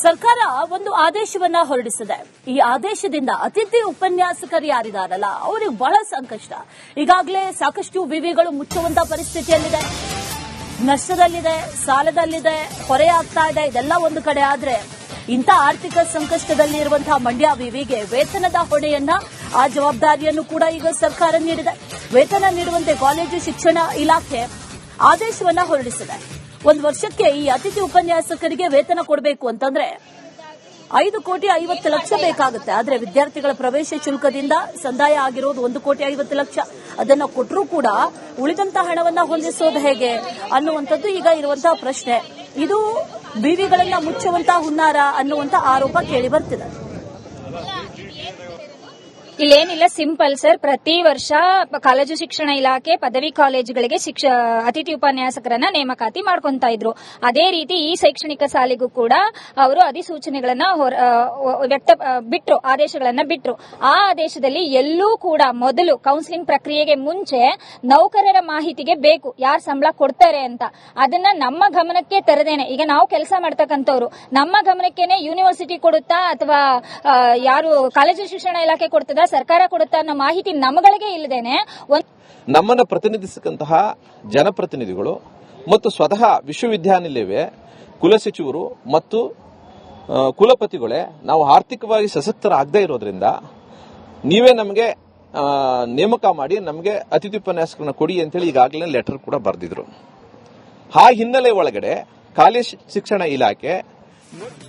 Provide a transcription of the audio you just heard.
ಸರ್ಕಾರ ಒಂದು ಆದೇಶವನ್ನ ಹೊರಡಿಸಿದೆ. ಈ ಆದೇಶದಿಂದ ಅತಿಥಿ ಉಪನ್ಯಾಸಕರು ಯಾರಿದಾರಲ್ಲ ಅವರಿಗೆ ಬಹಳ ಸಂಕಷ್ಟ. ಈಗಾಗಲೇ ಸಾಕಷ್ಟು ವಿವಿಗಳು ಮುಚ್ಚುವಂತ ಪರಿಸ್ಥಿತಿಯಲ್ಲಿದೆ, ನಷ್ಟದಲ್ಲಿದೆ, ಸಾಲದಲ್ಲಿದೆ, ಹೊರೆಯಾಗ್ತಾ ಇದೆ. ಇದೆಲ್ಲ ಒಂದು ಕಡೆ ಆದ್ರೆ ಇಂಥ ಆರ್ಥಿಕ ಸಂಕಷ್ಟದಲ್ಲಿ ಇರುವಂತಹ ಮಂಡ್ಯ ವಿವಿಗೆ ವೇತನದ ಹೊಣೆಯನ್ನ, ಆ ಜವಾಬ್ದಾರಿಯನ್ನು ಕೂಡ ಈಗ ಸರ್ಕಾರ ನೀಡಿದೆ. ವೇತನ ನೀಡುವಂತೆ ಕಾಲೇಜು ಶಿಕ್ಷಣ ಇಲಾಖೆ ಆದೇಶವನ್ನ ಹೊರಡಿಸಿದೆ. ಒಂದು ವರ್ಷಕ್ಕೆ ಈ ಅತಿಥಿ ಉಪನ್ಯಾಸಕರಿಗೆ ವೇತನ ಕೊಡಬೇಕು ಅಂತಂದ್ರೆ 5,50,00,000 ಬೇಕಾಗುತ್ತೆ. ಆದ್ರೆ ವಿದ್ಯಾರ್ಥಿಗಳ ಪ್ರವೇಶ ಶುಲ್ಕದಿಂದ ಸಂದಾಯ ಆಗಿರೋದು 1,50,00,000. ಅದನ್ನ ಕೊಟ್ಟರೂ ಕೂಡ ಉಳಿದಂತಹ ಹಣವನ್ನ ಹೊಂದಿಸೋದು ಹೇಗೆ ಅನ್ನುವಂಥದ್ದು ಈಗ ಇರುವಂತಹ ಪ್ರಶ್ನೆ. ಇದು ವಿವಿಗಳನ್ನ ಮುಚ್ಚುವಂತಹ ಹುನ್ನಾರ ಅನ್ನುವಂತ ಆರೋಪ ಕೇಳಿ ಬರ್ತಿದೆ. ಇಲ್ಲೇನಿಲ್ಲ, ಸಿಂಪಲ್ ಸರ್. ಪ್ರತಿ ವರ್ಷ ಕಾಲೇಜು ಶಿಕ್ಷಣ ಇಲಾಖೆ ಪದವಿ ಕಾಲೇಜುಗಳಿಗೆ ಅತಿಥಿ ಉಪನ್ಯಾಸಕರನ್ನ ನೇಮಕಾತಿ ಮಾಡ್ಕೊಂತಾ ಇದ್ರು. ಅದೇ ರೀತಿ ಈ ಶೈಕ್ಷಣಿಕ ಸಾಲಿಗೂ ಕೂಡ ಅವರು ಅಧಿಸೂಚನೆಗಳನ್ನ ಬಿಟ್ರು, ಆದೇಶಗಳನ್ನ ಬಿಟ್ರು. ಆ ಆದೇಶದಲ್ಲಿ ಎಲ್ಲೂ ಕೂಡ ಮೊದಲು ಕೌನ್ಸಿಲಿಂಗ್ ಪ್ರಕ್ರಿಯೆಗೆ ಮುಂಚೆ ನೌಕರರ ಮಾಹಿತಿಗೆ ಬೇಕು, ಯಾರು ಸಂಬಳ ಕೊಡ್ತಾರೆ ಅಂತ. ಅದನ್ನ ನಮ್ಮ ಗಮನಕ್ಕೆ ತರದೇನೆ, ಈಗ ನಾವು ಕೆಲಸ ಮಾಡ್ತಕ್ಕಂಥವ್ರು ನಮ್ಮ ಗಮನಕ್ಕೇನೆ ಯೂನಿವರ್ಸಿಟಿ ಕೊಡುತ್ತಾ ಅಥವಾ ಯಾರು ಕಾಲೇಜು ಶಿಕ್ಷಣ ಇಲಾಖೆ ಕೊಡ್ತದ, ಸರ್ಕಾರ ಕೊಡುತ್ತಾ ಅನ್ನೋ ಮಾಹಿತಿ ನಮ್ಮಗಳಿಗೆ ಇಲ್ಲದೇನೆ ನಮ್ಮನ್ನ ಪ್ರತಿನಿಧಿಸತಕ್ಕಂತಹ ಜನಪ್ರತಿನಿಧಿಗಳು ಮತ್ತು ಸ್ವತಃ ವಿಶ್ವವಿದ್ಯಾನಿಲಯವೇ ಕುಲಸಚಿವರು ಮತ್ತು ಕುಲಪತಿಗಳೇ ನಾವು ಆರ್ಥಿಕವಾಗಿ ಸಶಕ್ತರಾಗದೇ ಇರೋದ್ರಿಂದ ನೀವೇ ನಮಗೆ ನೇಮಕ ಮಾಡಿ ನಮಗೆ ಅತಿಥಿ ಉಪನ್ಯಾಸಕರನ್ನ ಕೊಡಿ ಅಂತೇಳಿ ಈಗಾಗಲೇ ಲೆಟರ್ ಕೂಡ ಬರೆದಿದ್ರು. ಆ ಹಿನ್ನೆಲೆ ಒಳಗಡೆ ಕಾಲೇಜು ಶಿಕ್ಷಣ ಇಲಾಖೆ